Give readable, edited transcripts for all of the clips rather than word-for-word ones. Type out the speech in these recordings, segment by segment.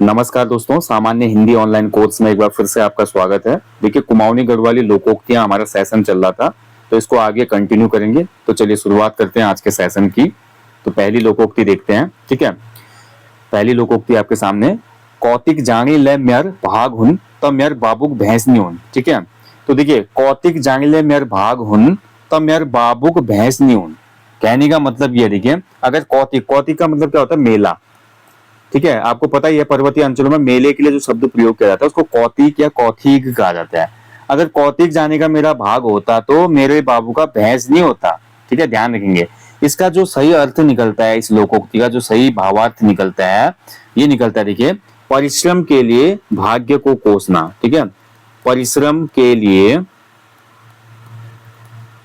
नमस्कार दोस्तों, सामान्य हिंदी ऑनलाइन कोर्स में एक बार फिर से आपका स्वागत है। देखिए, कुमाऊनी गढ़वाली लोकोक्तियां हमारा सेशन चल रहा था, तो इसको आगे कंटिन्यू करेंगे। तो चलिए शुरुआत करते हैं आज के सेशन की। तो पहली लोकोक्ति देखते हैं, ठीक है। पहली लोकोक्ति आपके सामने, कौतिक जानी ले म्यर भाग हुन त म्यर बाबुक भैंस नहीं हुन, ठीक है। तो देखिए, कौतिक जानी ले म्यर भाग हुन त म्यर बाबुक भैंस नहीं हुन, कहने का मतलब ये देखिए, अगर कौतिक, कौतिक का मतलब क्या होता है, मेला, ठीक है। आपको पता ही है, पर्वतीय अंचलों में मेले के लिए जो शब्द प्रयोग किया जाता है उसको कौतिक या कौथिक कहा जाता है। अगर कौतिक जाने का मेरा भाग होता तो मेरे बाबू का भैंस नहीं होता, ठीक है, ध्यान रखेंगे। इसका जो सही अर्थ निकलता है, इस लोकोक्ति का जो सही भावार्थ निकलता है, ये निकलता है, देखिए, परिश्रम के लिए भाग्य को कोसना, ठीक है। परिश्रम के लिए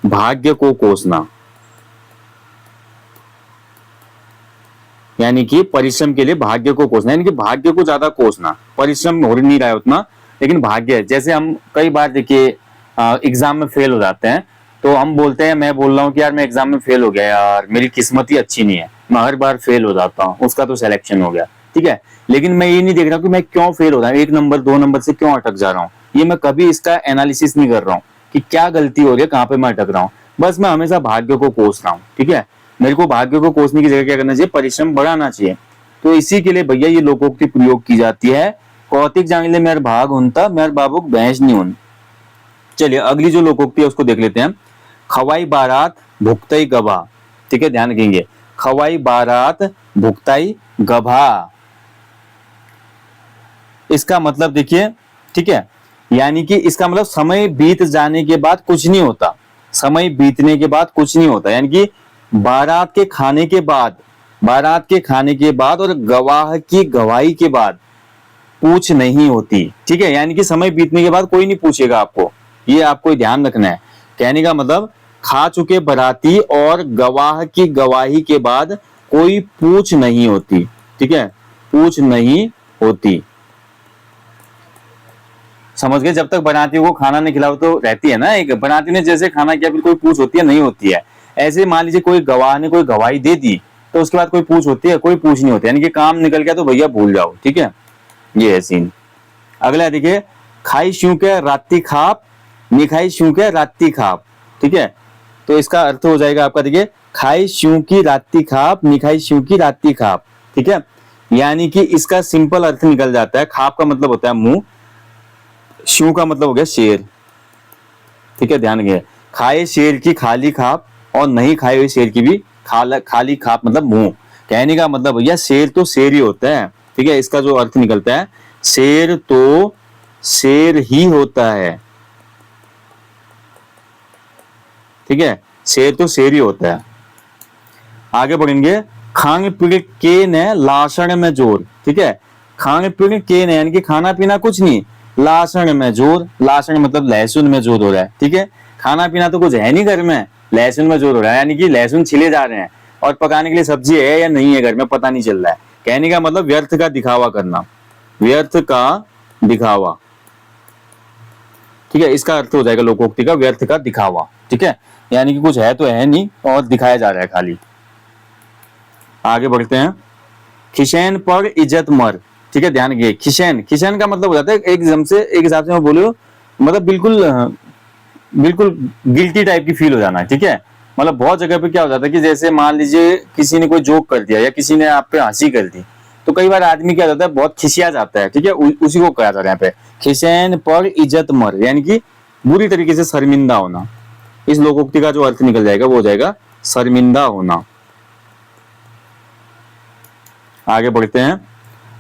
भाग्य को कोसना, यानी कि परिश्रम के लिए भाग्य को कोसना, यानी कि भाग्य को ज्यादा कोसना। परिश्रम हो नहीं रहा है उतना, लेकिन भाग्य, जैसे हम कई बार देखिए एग्जाम में फेल हो जाते हैं, तो हम बोलते हैं, मैं बोल रहा हूँ कि यार मैं एग्जाम में फेल हो गया, यार मेरी किस्मत ही अच्छी नहीं है, मैं हर बार फेल हो जाता हूँ, उसका तो सिलेक्शन हो गया, ठीक है। लेकिन मैं ये नहीं देख रहा कि मैं क्यों फेल हो रहा हूँ, 1 नंबर 2 नंबर से क्यों अटक जा रहा हूँ। ये मैं कभी इसका एनालिसिस नहीं कर रहा हूँ कि क्या गलती हो रही है, कहाँ पे मैं अटक रहा हूँ। बस मैं हमेशा भाग्य को कोस रहा हूँ, ठीक है। मेरे को भाग्य को कोसने की जगह क्या करना चाहिए, परिश्रम बढ़ाना चाहिए। तो इसी के लिए भैया ये लोकोक्ति प्रयोग की जाती है, कौतिक जांगले मेर भाग हुनता मेर बाबुक भैंस नहीं हुन। चलिए अगली जो लोकोक्ति है उसको देख लेते हैं। खवाई बारात भुगतई गभा, ठीक है, ध्यान रखेंगे। खवाई बारात भुगताई गभा, इसका मतलब देखिए, ठीक है, यानी कि इसका मतलब समय बीत जाने के बाद कुछ नहीं होता, समय बीतने के बाद कुछ नहीं होता, यानी कि बारात के खाने के बाद, बारात के खाने के बाद और गवाह की गवाही के बाद पूछ नहीं होती, ठीक है। यानी कि समय बीतने के बाद कोई नहीं पूछेगा आपको, ये आपको ध्यान रखना है। कहने का मतलब, खा चुके बाराती और गवाह की गवाही के बाद कोई पूछ नहीं होती, ठीक है, पूछ नहीं होती, समझ गए। जब तक बाराती को खाना नहीं खिलाओ तो रहती है ना, एक बाराती ने जैसे खाना किया फिर कोई पूछ होती है, नहीं होती है। ऐसे मान लीजिए कोई गवाह ने कोई गवाही दे दी तो उसके बाद कोई पूछ होती है, कोई पूछ नहीं होती, यानी कि काम निकल गया तो भैया भूल जाओ, ठीक है, ये है सीन। अगला देखिए, खाई शू के रात्ति खाप निखाई शू के रात्ति खाप, ठीक है। तो इसका अर्थ हो जाएगा आपका, देखिए, खाई शू की रात्ति खाप निखाई शू की रात्ति खाप, ठीक है। यानी कि इसका सिंपल अर्थ निकल जाता है, खाप का मतलब होता है मुंह, शू का मतलब हो गया शेर, ठीक है, ध्यान रखिए। खाए शेर की खाली खाप और नहीं खाए हुए शेर की भी खाली खाप, मतलब मुंह। कहने का मतलब भैया शेर तो शेर ही होता है, ठीक है। इसका जो अर्थ निकलता है, शेर तो शेर ही होता है, ठीक है, शेर तो शेर ही होता है। आगे बढ़ेंगे, खांग पीड़ के ने लाशण में जोर, ठीक है। खांग पीड़ के ने यानी कि खाना पीना कुछ नहीं, लाशण में जोर, लाशण मतलब लहसुन में जोर हो रहा है, ठीक है। खाना पीना तो कुछ है नहीं घर में, लहसुन में जोर हो रहा है, यानी कि लहसुन छिले जा रहे हैं और पकाने के लिए सब्जी है या नहीं है घर में पता नहीं चल रहा है। कहने का मतलब व्यर्थ का दिखावा करना, व्यर्थ का दिखावा, ठीक है। इसका अर्थ हो जाएगा लोकोक्ति का, व्यर्थ का दिखावा, ठीक है, यानी कि कुछ है तो है नहीं और दिखाया जा रहा है खाली। आगे बढ़ते हैं, खिशैन पर इज्जत मर, ठीक है, ध्यान रखिए। खिशैन, खिशैन का मतलब हो जाता है एकदम से, एक हिसाब से मैं बोलूं मतलब बिल्कुल बिल्कुल गिल्टी टाइप की फील हो जाना, ठीक है। मतलब बहुत जगह पे क्या हो जाता है कि जैसे मान लीजिए किसी ने कोई जोक कर दिया या किसी ने आप पे हंसी कर दी, तो कई बार आदमी क्या होता है, बहुत खिसिया जाता है, ठीक है। उसी को कहा जा रहा है यहाँ पे, खिसैन पर इज्जत मर, यानी कि बुरी तरीके से शर्मिंदा होना। इस लोकोक्ति का जो अर्थ निकल जाएगा वो हो जाएगा शर्मिंदा होना। आगे बढ़ते हैं,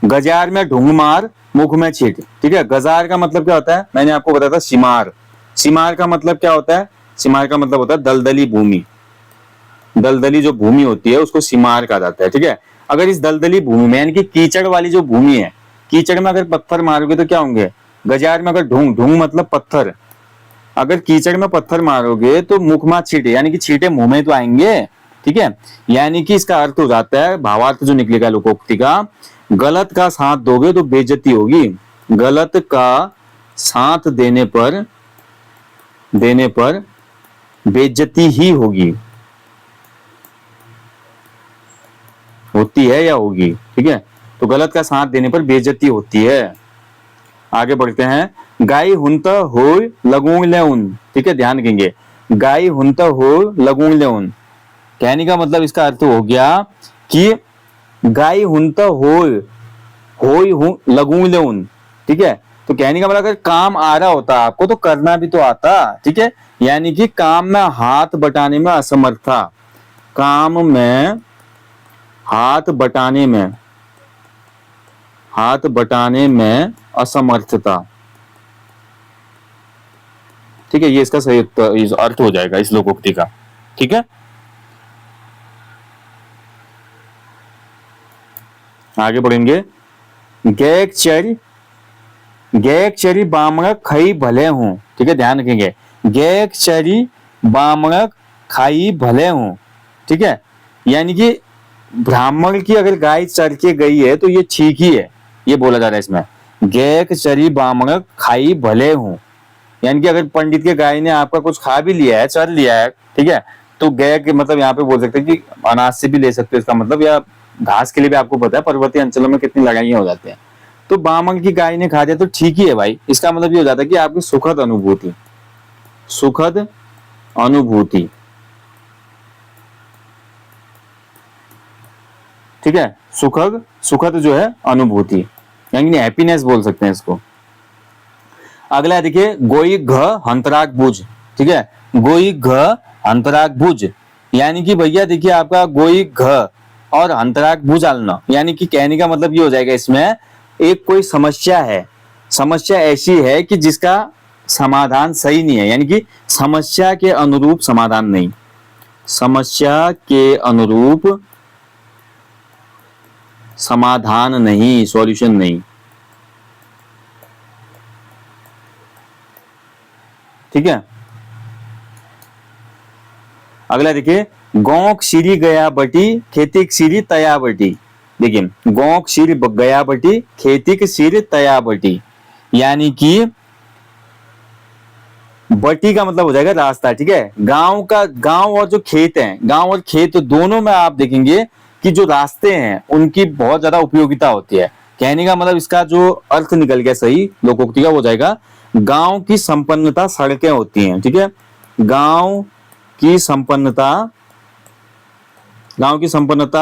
गजार में ढूंग मार मुख में छीट, ठीक है। गजार का मतलब क्या होता है, मैंने आपको बताया था सीमार। सीमार का मतलब क्या होता है, सीमार का मतलब होता है दलदली भूमि, दलदली जो भूमि होती है उसको सीमार कहा जाता है, ठीक है। अगर इस दलदली भूमि में, यानी कि कीचड़ वाली जो भूमि है, कीचड़ में अगर पत्थर मारोगे तो क्या होंगे, गजार में अगर ढूंग, ढूंग मतलब पत्थर, अगर कीचड़ में पत्थर मारोगे तो मुख में छींटे, यानी कि छींटे मुंह में तो आएंगे, ठीक है। यानी कि इसका अर्थ हो जाता है, भावार्थ जो निकलेगा लोकोक्ति का, गलत का साथ दोगे तो बेइज्जती होगी, गलत का साथ देने पर बेइज्जती ही होगी, होती है या होगी, ठीक है। तो गलत का साथ देने पर बेइज्जती होती है। आगे बढ़ते हैं, गाय हुंत हो लगूंग लेउन, ठीक है, ध्यान रखेंगे, गाय हुंत हो लगूंग लेउन, कहने का मतलब इसका अर्थ हो गया कि गाय हुंत हो लगूंग लेउन, ठीक है, तो कहने का मतलब अगर काम आ रहा होता आपको तो करना भी तो आता, ठीक है, यानी कि काम में हाथ बटाने में असमर्थ था, काम में हाथ बटाने में असमर्थता, ठीक है, ये इसका सही अर्थ हो जाएगा इस लोकोक्ति का, ठीक है। आगे बढ़ेंगे, गैक चरी बामणक खाई भले हूं, ठीक है, ध्यान रखेंगे, गैक चरी बामणक खाई भले हूं, ठीक है, यानी कि ब्राह्मण की अगर गाय चर के गई है तो ये ठीक ही है, ये बोला जा रहा है इसमें, गैक चरी बामणक खाई भले हूं, यानी कि अगर पंडित के गाय ने आपका कुछ खा भी लिया है, चर लिया है, ठीक है, तो गैक मतलब यहाँ पे बोल सकते हैं कि अनाज से भी ले सकते हो इसका मतलब, या घास के लिए भी आपको पता है पर्वतीय अंचलों में कितनी लड़ाइयां हो जाती हैं, तो बामण की गाय ने खा दिया तो ठीक ही है भाई, इसका मतलब ये हो जाता है कि आपकी सुखद अनुभूति, ठीक है, सुखद जो है अनुभूति, यानी हैप्पीनेस बोल सकते हैं इसको। अगला देखिए, गोई घ हंतराग बुझ, ठीक है, गोई घ हंतराग बुझ, यानी कि भैया देखिए आपका गोई घ और हंतराग बुझ आलना, यानी कि कहने का मतलब ये हो जाएगा इसमें, एक कोई समस्या है, समस्या ऐसी है कि जिसका समाधान सही नहीं है, यानी कि समस्या के अनुरूप समाधान नहीं, समस्या के अनुरूप समाधान नहीं, सॉल्यूशन नहीं, ठीक है। अगला देखिए, गौक सीरी गया बटी खेती सीरी तया बटी, देखिए गौक सीरी गया बटी खेती की सीरी तया बटी, यानी कि बटी का मतलब हो जाएगा रास्ता, ठीक है, गांव और जो खेत है, गांव और खेत दोनों में आप देखेंगे कि जो रास्ते हैं उनकी बहुत ज्यादा उपयोगिता होती है, कहने का मतलब इसका जो अर्थ निकल गया सही लोकोक्ति का हो जाएगा, गांव की संपन्नता सड़कें होती हैं, ठीक है, गांव की संपन्नता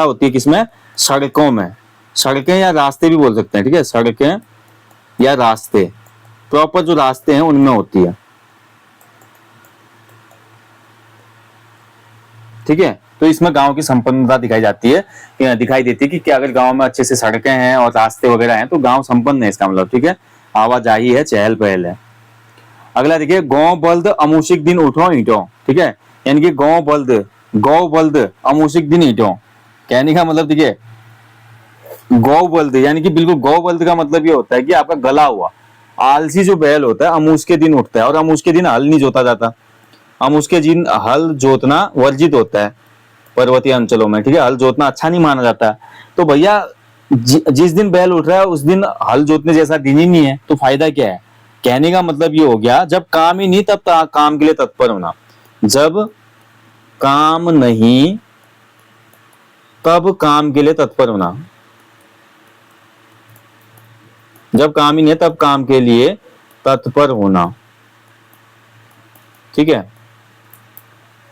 होती है किसमें, सड़कों में, सड़कें या रास्ते भी बोल सकते हैं, ठीक है, सड़कें या रास्ते, प्रॉपर जो रास्ते हैं उनमें होती है, ठीक है, तो इसमें गांव की संपन्नता दिखाई देती है कि अगर गांव में अच्छे से सड़कें हैं और रास्ते वगैरह हैं तो गांव संपन्न है, इसका मतलब, ठीक है, आवाजाही है, चहल पहल है। अगला देखिए, गौ बल्द अमूसिक दिन उठो ईटो, ठीक है, यानी कि गौ बल्द अमूसिक दिन ईटो, कहने का मतलब देखिए गौ बल्द, यानी कि बिल्कुल गौ बल्द का मतलब ये होता है कि आपका गला हुआ आलसी जो बैल होता है अमूस के दिन उठता है, और अमूस के दिन हल नहीं जोता जाता, अमूस के दिन हल जोतना वर्जित होता है पर्वतीय अंचलों में, ठीक है, हल जोतना अच्छा नहीं माना जाता, तो भैया जिस दिन बैल उठ रहा है उस दिन हल जोतने जैसा दिन ही नहीं है, तो फायदा क्या है, कहने का मतलब ये हो गया, जब काम ही नहीं तब काम के लिए तत्पर होना, जब काम नहीं तब काम के लिए तत्पर होना, जब काम ही नहीं है तब काम के लिए तत्पर होना, ठीक है।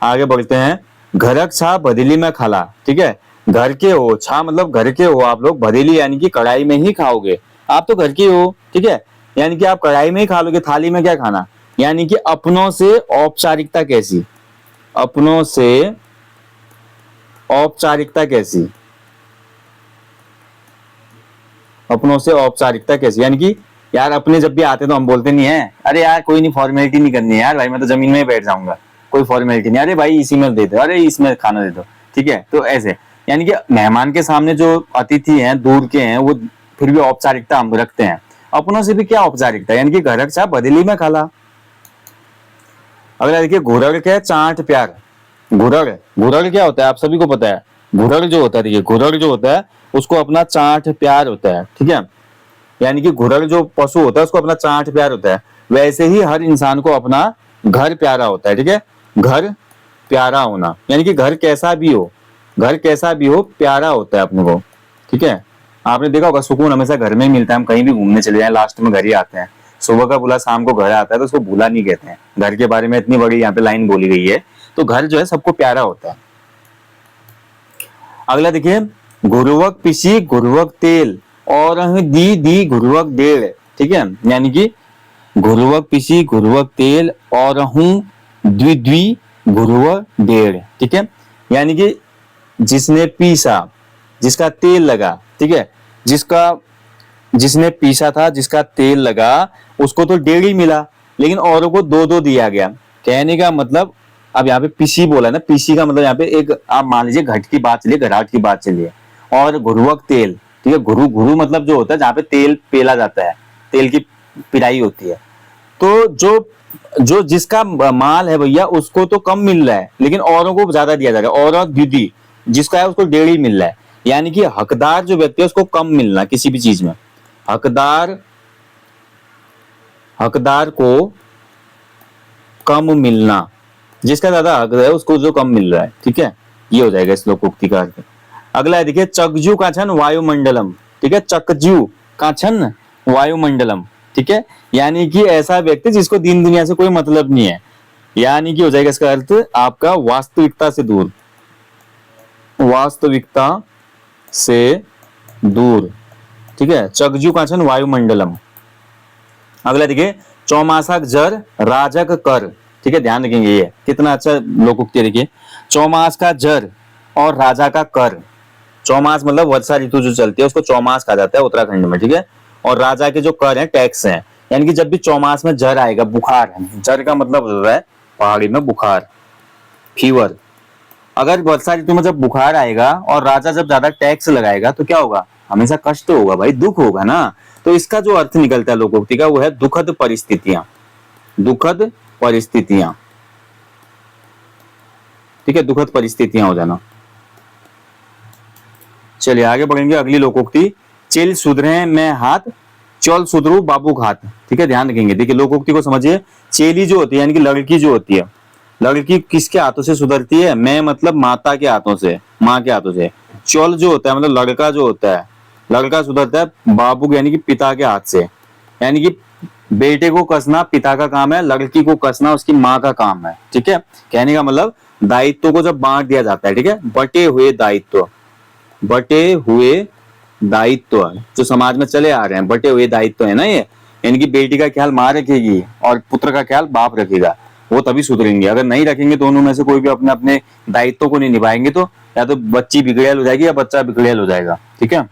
आगे बढ़ते हैं, घरक छा बदली में खाला, ठीक है, घर के हो, छा मतलब घर के हो आप लोग, बदली यानी कि कढ़ाई में ही खाओगे, आप तो घर के हो, ठीक है, यानी कि आप कढ़ाई में ही खा लोगे, थाली में क्या खाना, यानी कि अपनों से औपचारिकता कैसी, अपनों से औपचारिकता कैसी, अपनों से औपचारिकता कैसी, यानी कि यार अपने जब भी आते तो हम बोलते नहीं है, अरे यार कोई नहीं फॉर्मेलिटी नहीं करनी है यार भाई, मैं तो जमीन में ही बैठ जाऊंगा, कोई फॉर्मेलिटी नहीं, अरे भाई इसी में दे दो, अरे इसमें खाना दे दो, ठीक है, तो ऐसे यानी कि मेहमान के सामने जो अतिथि हैं दूर के हैं वो फिर भी औपचारिकता हम रखते हैं, अपनों से भी क्या औपचारिकता, यानी कि घरक छा बदली में खाला। अगला देखिए, घुरड़ क्या है, चाट प्यार, घुरड़ क्या होता है आप सभी को पता है, घुरड़ जो होता है, देखिए घुरड़ जो होता है उसको अपना चाट प्यार होता है, ठीक है, यानी कि घुरड़ जो पशु होता है उसको अपना चाट प्यार होता है, वैसे ही हर इंसान को अपना घर प्यारा होता है, ठीक है, घर प्यारा होना, यानी कि घर कैसा भी हो प्यारा होता है अपने को, ठीक है। आपने देखा होगा सुकून हमेशा घर में ही मिलता है। हम कहीं भी घूमने चले जाएं लास्ट में घर ही आते हैं। सुबह का बुला शाम को घर आता है तो उसको भूला नहीं कहते हैं। घर के बारे में इतनी बड़ी यहाँ पे लाइन बोली गई है। तो घर जो है सबको प्यारा होता है। अगला देखिए, घुरुवक पिसी घुरुवक तेल और दी घुरुवक डेढ़। ठीक है, यानी कि घुरुवक पिसी घुरुवक तेल और द्वी घुरुवक डेढ़। ठीक है, यानी कि जिसने पीसा, जिसका तेल लगा, ठीक है, जिसने पीसा था, जिसका तेल लगा, उसको तो डेढ़ ही मिला, लेकिन औरों को दो दो दिया गया। कहने का मतलब, अब यहाँ पे पीसी बोला ना, पीसी का मतलब यहाँ पे एक आप मान लीजिए घट की बात चलिए, घराट की बात चलिए, और घुरुवक तेल। ठीक है, घुरु घुरु मतलब जो होता है जहाँ पे तेल पेला जाता है, तेल की पिराई होती है। तो जो जिसका माल है भैया उसको तो कम मिल रहा है, लेकिन औरों को ज्यादा दिया जा रहा है। और दीदी जिसका है उसको डेढ़ ही मिल रहा है। यानी कि हकदार जो व्यक्ति है उसको कम मिलना किसी भी चीज में। हकदार को कम मिलना, जिसका ज्यादा हक है उसको जो कम मिल रहा है। ठीक है, ये हो जाएगा इस लोकोक्ति का अर्थ। अगला है देखिए, चकजू का छन वायुमंडलम। ठीक है, चकजू का छन वायुमंडलम। ठीक है, यानी कि ऐसा व्यक्ति जिसको दीन दुनिया से कोई मतलब नहीं है। यानी कि हो जाएगा इसका अर्थ आपका वास्तविकता से दूर, वास्तविकता से दूर। ठीक है, चकजू का छन वायुमंडलम। अगला देखिए, चौमासा जर राजक कर। ठीक है, ध्यान रखेंगे ये कितना अच्छा लोकोक्ति। देखिए, चौमास का जर और राजा का कर। चौमास मतलब वर्षा ऋतु जो चलती है उसको चौमास कहा जाता है उत्तराखंड में। ठीक है, और राजा के जो कर हैं टैक्स हैं। यानी कि जब भी चौमास में जर आएगा, बुखार है, जर का मतलब होता है पहाड़ी में बुखार, फीवर। अगर वर्षा ऋतु में जब बुखार आएगा और राजा जब ज्यादा टैक्स लगाएगा तो क्या होगा, हमेशा कष्ट होगा भाई, दुख होगा ना। तो इसका जो अर्थ निकलता है लोकोक्ति का वो है दुखद परिस्थितियां, दुखद परिस्थितियां। ठीक है, दुखद परिस्थितियां हो जाना। चलिए आगे बढ़ेंगे, अगली लोकोक्ति, चेल सुधरे मैं हाथ चल सुधरू बाबू घात। ठीक है, ध्यान रखेंगे। देखिए लोकोक्ति को समझिए, चेली जो होती है यानी कि लड़की जो होती है, लड़की किसके हाथों से सुधरती है, मैं मतलब माता के हाथों से, माँ के हाथों से। चल जो होता है मतलब लड़का जो होता है, लड़का सुधरता है बाबू यानी कि पिता के हाथ से। यानी कि बेटे को कसना पिता का काम है, लड़की को कसना उसकी माँ का काम है। ठीक है, कहने का मतलब दायित्व को जब बांट दिया जाता है, ठीक है, बटे हुए दायित्व, बटे हुए दायित्व जो समाज में चले आ रहे हैं, बटे हुए दायित्व है ना ये। यानी कि बेटी का ख्याल माँ रखेगी और पुत्र का ख्याल बाप रखेगा, वो तभी सुधरेंगे। अगर नहीं रखेंगे दोनों में से कोई भी अपने अपने दायित्व को नहीं निभाएंगे तो या तो बच्ची बिगड़ैल हो जाएगी या बच्चा बिगड़ैल हो जाएगा। ठीक है,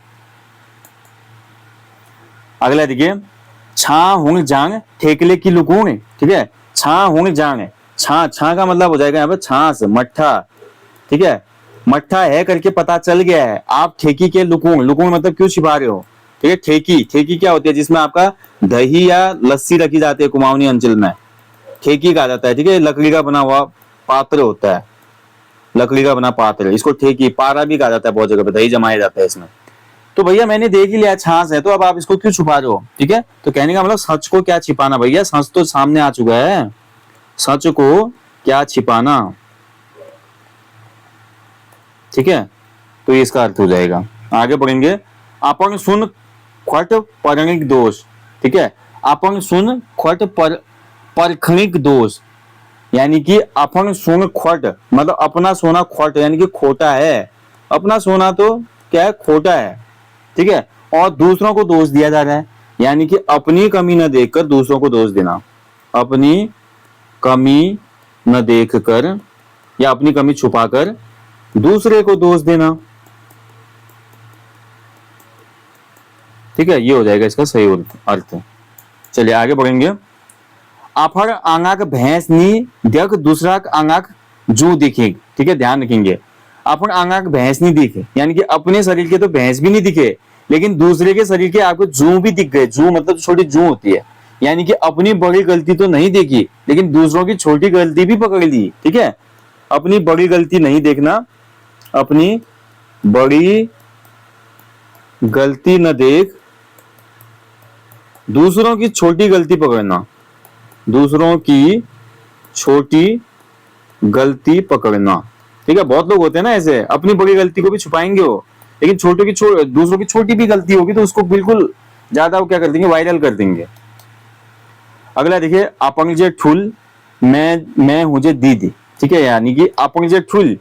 अगला देखिए, छा हुंग जांग ठेकले की लुकूंग। ठीक है, छा हुंग जांग, छा छा का मतलब हो जाएगा यहाँ पे छाछ, मट्ठा। ठीक है, मट्ठा है करके पता चल गया है, आप ठेकी के लुकूंग, लुकूंग मतलब क्यों छिपा रहे हो। ठीक है, ठेकी, ठेकी क्या होती है, जिसमें आपका दही या लस्सी रखी जाती है कुमाऊनी अंचल में, ठेकी कहा जाता है। ठीक है, लकड़ी का बना हुआ पात्र होता है, लकड़ी का बना पात्र, इसको ठेकी, पारा भी कहा जाता है बहुत जगह पे, दही जमाया जाता है इसमें। तो भैया मैंने देख ही लिया छाछ है, तो अब आप इसको क्यों छुपा रहे हो। ठीक है, तो कहने का मतलब सच को क्या छिपाना भैया, सच तो सामने आ चुका है, सच को क्या छिपाना। ठीक है, तो ये इसका अर्थ हो जाएगा। आगे बढ़ेंगे, अपन सुन खट परखिक दोष। ठीक है, अपन सुन खट परखिक दोष, यानी कि अपन सुन खट मतलब अपना सोना खोट यानी कि खोटा है, अपना सोना तो क्या है, खोटा है। ठीक है, और दूसरों को दोष दिया जा रहा है, यानी कि अपनी कमी न देखकर दूसरों को दोष देना, अपनी कमी न देखकर या अपनी कमी छुपाकर दूसरे को दोष देना। ठीक है, ये हो जाएगा इसका सही अर्थ। चलिए आगे बढ़ेंगे, आफर आंगाक भैंस नी देख दूसरा आंगाक जू दिखे। ठीक है, ध्यान रखेंगे, अपन आंगाक भैंस नहीं दिखे, यानी कि अपने शरीर के तो भैंस भी नहीं दिखे, लेकिन दूसरे के शरीर के आपको जू भी दिख गए। जू मतलब छोटी जू होती है, यानी कि अपनी बड़ी गलती तो नहीं देखी, लेकिन दूसरों की छोटी गलती भी पकड़ ली। ठीक है, अपनी बड़ी गलती नहीं देखना, अपनी बड़ी गलती न देख, दूसरों की छोटी गलती पकड़ना, दूसरों की छोटी गलती पकड़ना। ठीक है, बहुत लोग होते हैं ना ऐसे, अपनी बड़ी गलती को भी छुपाएंगे वो, लेकिन दूसरों की छोटी भी गलती होगी तो उसको बिल्कुल ज्यादा वो क्या कर देंगे, वायरल कर देंगे। अगला देखिए, अपंग जे ठुल मैं हूं जे दीदी, ठीक है, यानी कि अपंग जे ठुल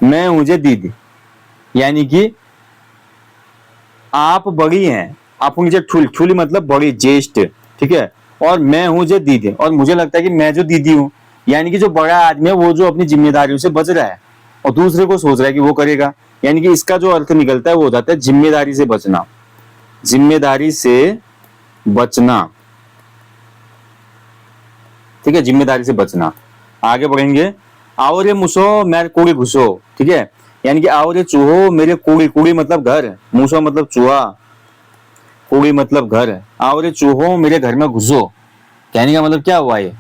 मैं हूं जे दीदी, यानी कि आप बड़ी हैं, अपंग जे ठुल, ठुल मतलब बड़ी, ज्येष्ठ, ठीक है, और मैं हूं जे दीदी, और मुझे लगता है कि मैं जो दीदी हूं, यानी कि जो बड़ा आदमी है वो जो अपनी जिम्मेदारियों से बच रहा है और दूसरे को सोच रहा है कि वो करेगा, यानी कि इसका जो अर्थ निकलता है वो हो जाता है जिम्मेदारी से बचना, जिम्मेदारी से बचना, ठीक है, जिम्मेदारी से बचना। आगे बढ़ेंगे, आओ रे मुसो मेरे कूड़ी घुसो, ठीक है, यानी कि आओ रे चूहो मेरे कूड़ी, कूड़ी मतलब घर, मुसो मतलब चूहा, कूड़ी मतलब घर, आओ रे चूहो मेरे घर में घुसो, कहने का मतलब क्या हुआ, ये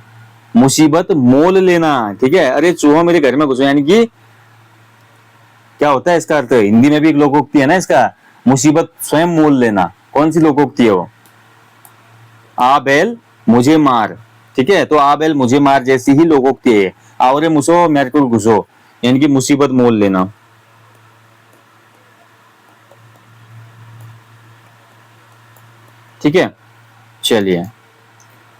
मुसीबत मोल लेना, ठीक है, अरे चूहो मेरे घर में घुसो, यानी कि क्या होता है इसका अर्थ, हिंदी में भी एक लोकोक्ति है ना इसका, मुसीबत स्वयं मोल लेना। कौन सी लोकोक्ति है वो, आ बैल मुझे मार, ठीक है, तो आ बैल मुझे मार जैसी ही लोकोक्ति है, आवरे मुसो मेरे को घुसो, यानी कि मुसीबत मोल लेना। ठीक है, चलिए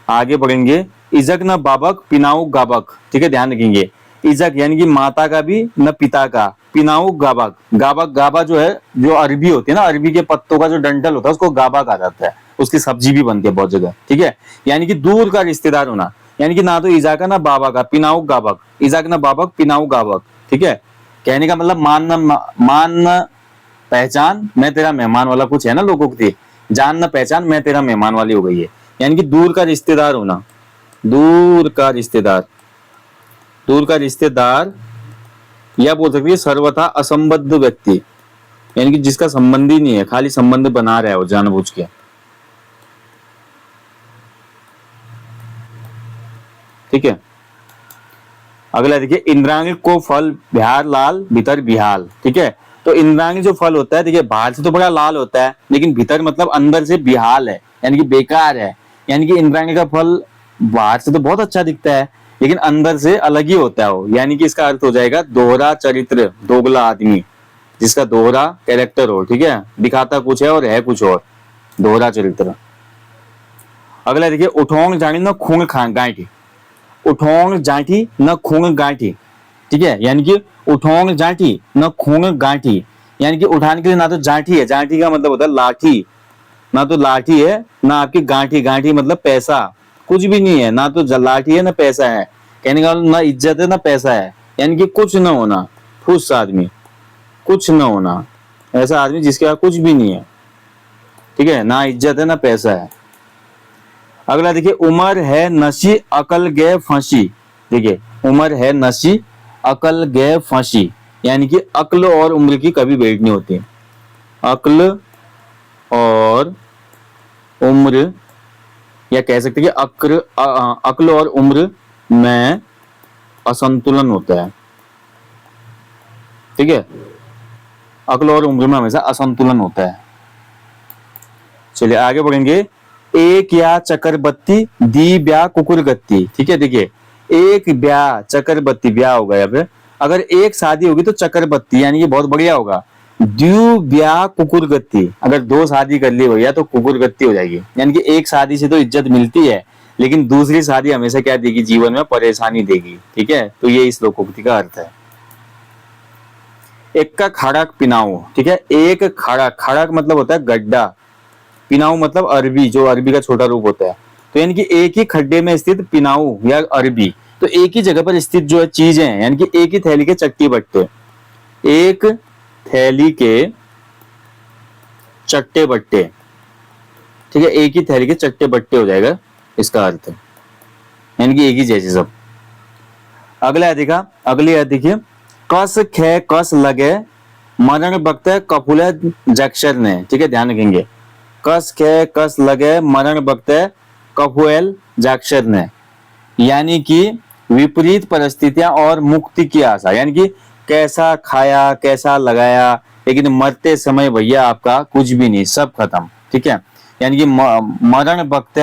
आगे बढ़ेंगे, इजक न बाबक पिनाऊ गाबक, ठीक है, ध्यान रखेंगे, इजक यानी कि माता का भी न पिता का, पिनाऊ गाबक, गाबक, गाबा जो है, जो अरबी होती है ना, अरबी के पत्तों का जो डंठल होता है उसको गाबा कहा जाता है, उसकी सब्जी भी बनती है बहुत जगह, ठीक है, यानी कि दूर का रिश्तेदार होना, यानी कि ना तो ईजा का ना बाबा का, पिनाऊ गाबक, ईजा का ना बाबक पिनाऊ गाबक, ठीक है, कहने का मतलब मान न पहचान मैं तेरा मेहमान वाला कुछ है ना लोकोक्ति, जान न पहचान मैं तेरा मेहमान वाली हो गई है, यानी कि दूर का रिश्तेदार होना, दूर का रिश्तेदार, दूर का रिश्तेदार, या बोल सकते हैं सर्वथा असंबद्ध व्यक्ति, यानी कि जिसका संबंध ही नहीं है, खाली संबंध बना रहा है वो जानबूझ के। ठीक है, अगला देखिए, इंद्राणी को फल बिहार लाल भीतर बिहाल, ठीक है, तो इंद्राणी जो फल होता है, देखिए बाहर से तो बड़ा लाल होता है लेकिन भीतर मतलब अंदर से बिहाल है, यानी कि बेकार है, यानी कि इंद्राणी का फल बाहर से तो बहुत अच्छा दिखता है लेकिन अंदर से अलग ही होता है वो, यानी कि इसका अर्थ हो जाएगा दोहरा चरित्र, दोगला आदमी, जिसका दोहरा कैरेक्टर हो, ठीक है, दिखाता कुछ है और है कुछ और, दोहरा चरित्र। अगला देखिए, उठोंग जानी न खूंग खा गांठी, उठोंग जाठी न खूंग गांठी, ठीक है, यानी कि उठोंग जाठी न खूंग गांठी, यानी कि उठाने के लिए ना तो जाठी है, जाठी का मतलब होता है लाठी, ना तो लाठी है ना आपकी गांठी, गांठी मतलब पैसा, कुछ भी नहीं है, ना तो लाठी है ना पैसा है, कहने का ना इज्जत है ना पैसा है, यानी कि कुछ न होना, फुस आदमी, कुछ न होना, ऐसा आदमी जिसके पास कुछ भी नहीं है, ठीक है, ना इज्जत है ना पैसा है। अगला देखिए, उम्र है नशी अकल गे फांसी, देखिए उम्र है नशी अकल गे फांसी, यानी कि अक्ल और उम्र की कभी भेंट नहीं होती, अक्ल और उम्र, या कह सकते हैं कि अक्ल और उम्र में असंतुलन होता है, ठीक है, अक्ल और उम्र में हमेशा असंतुलन होता है। चलिए आगे बढ़ेंगे, एक या चकरबत्ती दी ब्याह कुकुर गत्ती, ठीक है, देखिए एक ब्याह चकरबत्ती, ब्याह होगा यहाँ पे, अगर एक शादी होगी तो चकरबत्ती, यानी कि बहुत बढ़िया होगा, द्यू ब्याह कुकुर गत्ती, अगर दो शादी कर ली भैया तो कुकुर गत्ती हो जाएगी, यानी कि एक शादी से तो इज्जत मिलती है लेकिन दूसरी शादी हमेशा क्या देगी, जीवन में परेशानी देगी, ठीक है, तो ये इस लोकोक्ति का अर्थ है। एक का खड़क पिनाऊ, ठीक है, एक खड़क, खड़क मतलब होता है गड्ढा, पिनाऊ मतलब अरबी, जो अरबी का छोटा रूप होता है, तो यानी कि एक ही खड्डे में स्थित पिनाऊ या अरबी, तो एक ही जगह पर स्थित जो है चीजें हैं, यानी कि एक ही थैली के चट्टी बट्टे, एक थैली के चट्टे बट्टे, ठीक है, एक ही थैली के चट्टे बट्टे हो जाएगा इसका अर्थ, यानी कि एक ही जैसे सब। अगला देखा, अगली देखिए, कस खे कस लगे मरण वक्त कफुले जक्षर ने, ठीक है, ध्यान रखेंगे, कस खे कस लगे मरण वक्त कफुएल जाक्षर ने, यानी कि विपरीत परिस्थितियां और मुक्ति की आशा, यानी कि कैसा खाया कैसा लगाया लेकिन मरते समय भैया आपका कुछ भी नहीं, सब खत्म, ठीक है, यानी कि मरण वक्त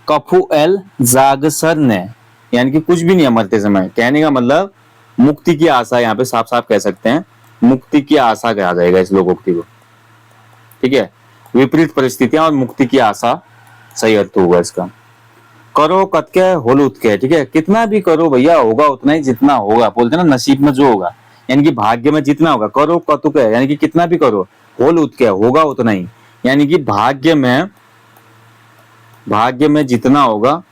कफुएल जागसर ने, यानी कि कुछ भी नहीं है मरते समय, कहने का मतलब मुक्ति की आशा यहाँ पे साफ साफ कह सकते हैं, मुक्ति की आशा कहा जाएगा इस लोकोक्ति को। ठीक है, विपरीत परिस्थितियां और मुक्ति की आशा सही अर्थ होगा इसका। करो कतके होल उत्के, ठीक है, कितना भी करो भैया होगा उतना ही जितना होगा, बोलते ना नसीब में जो होगा, यानी कि भाग्य में जितना होगा, करो कतुके यानी कि कितना भी करो, होल उत्के होगा उतना ही, यानी कि भाग्य में जितना होगा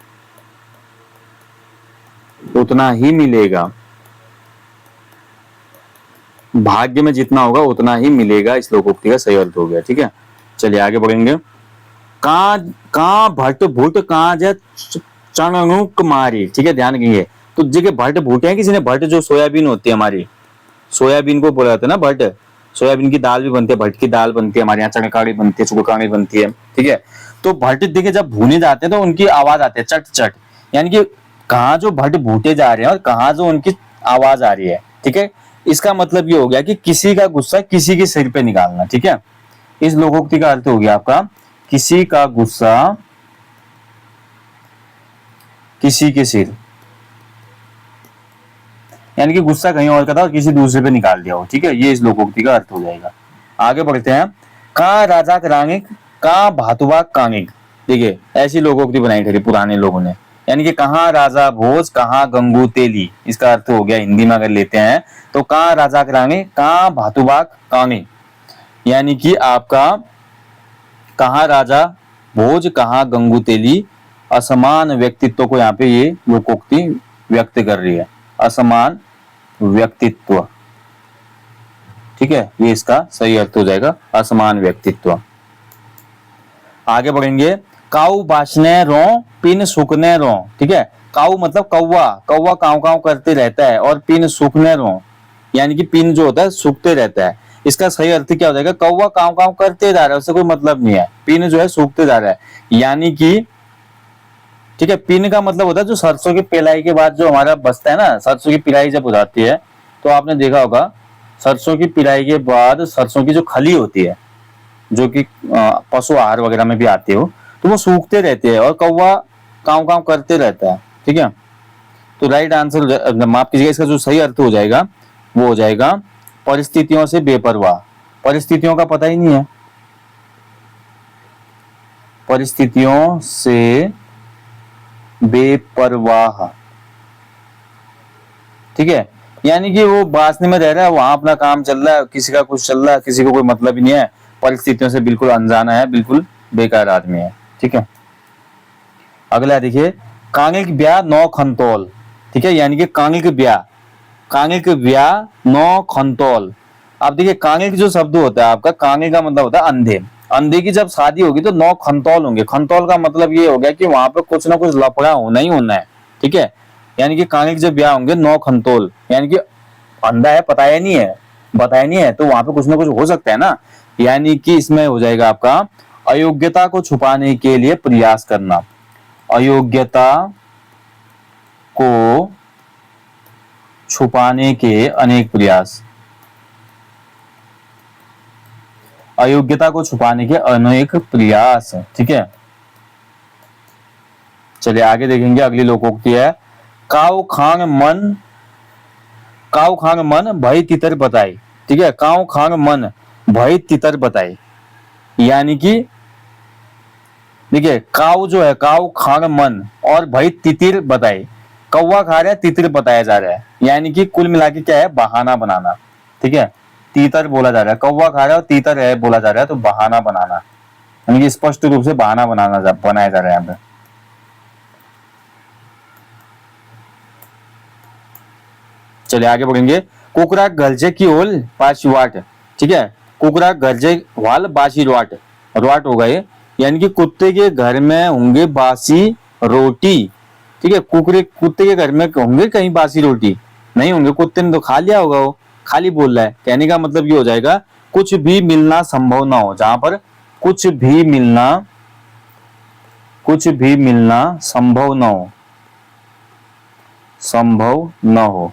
उतना ही मिलेगा, भाग्य में जितना होगा उतना ही मिलेगा, इस लोकोक्ति का सही अर्थ हो गया। ठीक है, चलिए आगे बढ़ेंगे। कहाँ भट्ट भूट कहाँ जा चणनुक मारी, ठीक है, ध्यान रखेंगे। तो जगह भट्ट भूटे हैं, किसी ने भट्ट जो सोयाबीन होती है हमारी, सोयाबीन को बोला जाता है ना भट्ट, सोयाबीन की दाल भी बनती है, भट्ट की दाल बनती है, हमारे यहाँ चणकाड़ी बनती है, चुड़काड़ी बनती है। ठीक है, तो भट्ट देखिए जब भूने जाते हैं तो उनकी आवाज आती है चट चट, यानी कि कहाँ जो भट्ट भूटे जा रहे हैं और कहाँ जो उनकी आवाज आ रही है। ठीक है, इसका मतलब ये हो गया कि किसी का गुस्सा किसी के सिर पे निकालना। ठीक है, इस लोकोक्ति का अर्थ हो गया आपका किसी का गुस्सा किसी के सिर, यानी कि गुस्सा कहीं और का था और किसी दूसरे पे निकाल दिया हो। ठीक है, ये इस लोकोक्ति का अर्थ हो जाएगा। आगे बढ़ते हैं। कहाँ राजा करांगिक कहाँ भातुबा कांगिक, देखिए ऐसी लोकोक्ति बनाई थी पुराने लोगों ने, यानी कि कहाँ राजा भोज कहाँ गंगू तेली, इसका अर्थ हो गया हिंदी में अगर लेते हैं तो कहाँ राजा करांगिक कहाँ भातुबा कांगिक, यानी कि आपका कहाँ राजा भोज कहाँ गंगू तेली, असमान व्यक्तित्व को यहाँ पे ये लोकोक्ति व्यक्त कर रही है, असमान व्यक्तित्व। ठीक है, ये इसका सही अर्थ हो जाएगा, असमान व्यक्तित्व। आगे बढ़ेंगे। काऊ बासने रो पिन सूखने रो, ठीक है, काऊ मतलब कौवा, कौवा काव काव करते रहता है, और पिन सूखने रो यानी कि पिन जो होता है सूखते रहता है। इसका सही अर्थ क्या हो जाएगा, कौवा काव काव करते जा रहा है, उससे कोई मतलब नहीं है, पिन जो है सूखते जा रहा है, यानी कि ठीक है, पिन का मतलब होता है जो सरसों की पिलाई के बाद जो हमारा बचता है ना, सरसों की पिलाई जब हो जाती है तो आपने देखा होगा सरसों की पिलाई के बाद सरसों की जो खली होती है जो कि पशु आहार वगैरह में भी आती हो, तो वो सूखते रहते हैं और कौवा काव काव करते रहता है। ठीक है, तो राइट आंसर माफ कीजिएगा, इसका जो सही अर्थ हो जाएगा वो हो जाएगा परिस्थितियों से बेपरवाह। परिस्थितियों का पता ही नहीं है, परिस्थितियों से बेपरवाह। ठीक है, यानी कि वो बासने में रह रहा है, वहां अपना काम चल रहा है, किसी का कुछ चल रहा है, किसी को कोई मतलब ही नहीं है, परिस्थितियों से बिल्कुल अनजाना है, बिल्कुल बेकार आदमी है। ठीक है, अगला देखिए। कांगिक ब्याह नौ खंतोल, ठीक है, यानी कि कांगिक ब्याह नौ खंतोल। अब देखिए कांगिक जो शब्द होता है आपका, कांगिक का मतलब होता है अंधे, अंधे की जब शादी होगी तो 9 खंतौल होंगे। खंतौल का मतलब ये हो गया कि वहां पे कुछ ना कुछ लफड़ा होना ही होना है। ठीक है, यानी कि कांगिक जब ब्याह होंगे 9 खंतौल, यानी कि अंधा है बताया नहीं है तो वहां पे कुछ ना कुछ हो सकता है ना, यानी कि इसमें हो जाएगा आपका अयोग्यता को छुपाने के लिए प्रयास करना, अयोग्यता को छुपाने के अनेक प्रयास, अयोग्यता को छुपाने के अनेक प्रयास। ठीक है, चलिए आगे देखेंगे। अगली लोकोक्ति है काव खांग मन भय तितर बताई। ठीक है, काव खांग मन भय तितर बताई, यानी कि देखिए काव जो है, काव खांग मन और भय तितिर बताई, कौवा खा रहा है तितिर बताया जा रहा है, यानी कि कुल मिला के क्या है, बहाना बनाना। ठीक है, तीतर बोला जा रहा है, कौवा खा रहा है और तीतर है बोला जा रहा है, तो बहाना बनाना, यानी कि स्पष्ट रूप से बहाना बनाया जा रहा है यहाँ पे। चलिए आगे बढ़ेंगे। कुकरा गरजे की ओल बासी वाट, ठीक है, कुकरा गरजे वाल बासी रोट, रोट होगा ये, यानी कि कुत्ते के घर में होंगे बासी रोटी। ठीक है, कुत्ते के घर में होंगे कहीं बासी रोटी नहीं होंगे, कुत्ते ने तो खा लिया होगा, वो खाली बोल रहा है। कहने का मतलब ये हो जाएगा कुछ भी मिलना संभव ना हो, जहां पर कुछ भी मिलना संभव ना हो।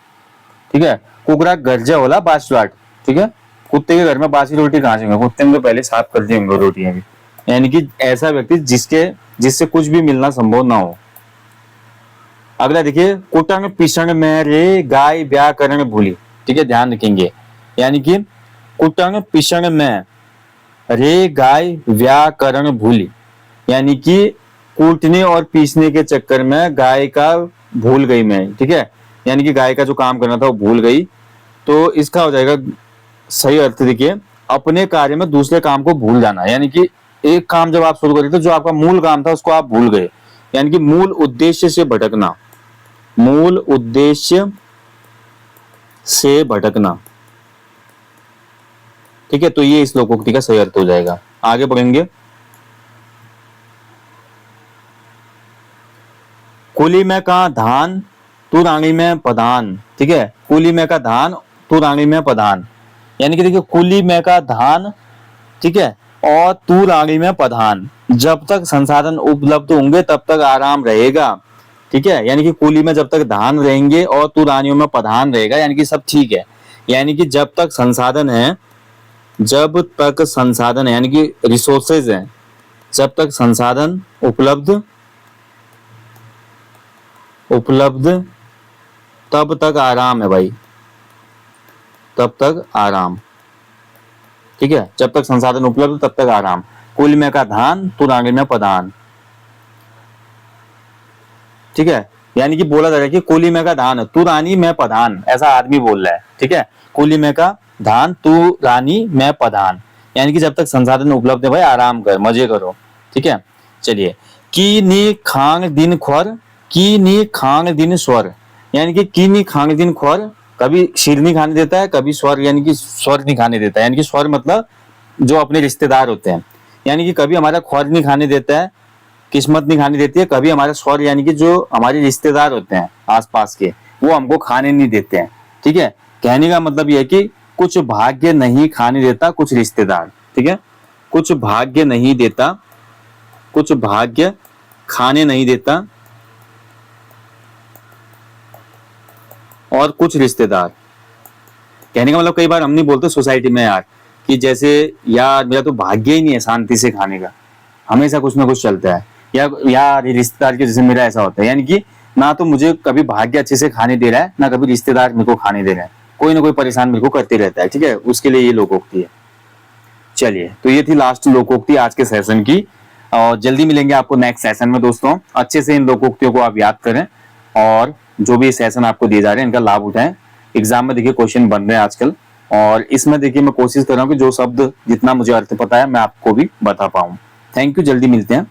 ठीक है, कुकरा गरजे होला बासी वाट, ठीक है, कुत्ते के घर में बासी रोटी कहां से, कुत्ते ने तो पहले साफ कर दी होंगे रोटियां भी, यानी कि ऐसा व्यक्ति जिससे कुछ भी मिलना संभव ना हो। अगला देखिए। कुटंग पिसंग में रे गाय ब्याह करण भूली। ठीक है, ध्यान रखेंगे, यानी कि कुटण पिषण में रे गाय व्याकरण भूली, यानी कि कूटने और पीसने के चक्कर में गाय का भूल गई मैं, ठीक है, यानी कि गाय का जो काम करना था वो भूल गई। तो इसका हो जाएगा सही अर्थ देखिए, अपने कार्य में दूसरे काम को भूल जाना, यानी कि एक काम जब आप शुरू करें तो जो आपका मूल काम था उसको आप भूल गए, यानी कि मूल उद्देश्य से भटकना, मूल उद्देश्य से भटकना, ठीक है। तो ये इस लोकोक्ति का सही अर्थ हो जाएगा। आगे बढ़ेंगे। कुली में का धान तू रानी में प्रधान, ठीक है, कुली में का धान तू रानी में प्रधान, यानी कि देखिए कुली में का धान, ठीक है, और तू रानी में प्रधान, जब तक संसाधन उपलब्ध होंगे तब तक आराम रहेगा, ठीक है, यानी कि कुली में जब तक धान रहेंगे और तू रानियों में प्रधान रहेगा, यानी कि सब ठीक है, यानी कि जब तक संसाधन है, जब तक संसाधन है, यानी कि रिसोर्सेज है, जब तक संसाधन उपलब्ध तब तक आराम है भाई, तब तक आराम, ठीक है, जब तक संसाधन उपलब्ध तब तक आराम। कुल में का धान तू रानी में प्रधान, ठीक है, यानी कि बोला जा रहा है कि कुली में का धान तू रानी में प्रधान, ऐसा आदमी बोल रहा है, ठीक है, कुली में का धान तू रानी में प्रधान, यानी कि जब तक संसाधन उपलब्ध है भाई आराम कर, मजे करो, ठीक है। चलिए, की नी खांग दिन ख्वर, की नी खांग दिन स्वर, यानी कि की नी खांग दिन ख्वर, कभी शीर नहीं खाने देता है, कभी स्वर यानी कि स्वर नहीं खाने देता है, यानी कि स्वर मतलब जो अपने रिश्तेदार होते हैं, यानी कि कभी हमारा ख्वर नहीं खाने देता है, किस्मत नहीं खाने देती है, कभी हमारा स्वर यानी कि जो हमारे रिश्तेदार होते हैं आसपास के वो हमको खाने नहीं देते हैं, ठीक है। कहने का मतलब यह है कि कुछ भाग्य नहीं खाने देता कुछ रिश्तेदार, ठीक है, कुछ भाग्य नहीं देता, कुछ भाग्य खाने नहीं देता और कुछ रिश्तेदार। कहने का मतलब कई बार हम नहीं बोलते सोसाइटी में यार कि जैसे यार मेरा तो भाग्य ही नहीं है शांति से खाने का, हमेशा कुछ ना कुछ चलता है, या यार रिश्तेदार के जैसे मेरा ऐसा होता है, यानी कि ना तो मुझे कभी भाग्य अच्छे से खाने दे रहा है ना कभी रिश्तेदार मेरे को खाने दे रहा है, कोई ना कोई परेशान मेरे को करते रहता है, ठीक है, उसके लिए ये लोकोक्ति है। चलिए, तो ये थी लास्ट लोकोक्ति आज के सेशन की, और जल्दी मिलेंगे आपको नेक्स्ट सेशन में दोस्तों। अच्छे से इन लोकोक्तियों को आप याद करें और जो भी सेशन आपको दिए जा रहे हैं इनका लाभ उठाएं। एग्जाम में देखिए क्वेश्चन बन रहे हैं आजकल, और इसमें देखिए मैं कोशिश कर रहा हूँ कि जो शब्द जितना मुझे अर्थ पता है मैं आपको भी बता पाऊँ। थैंक यू, जल्दी मिलते हैं।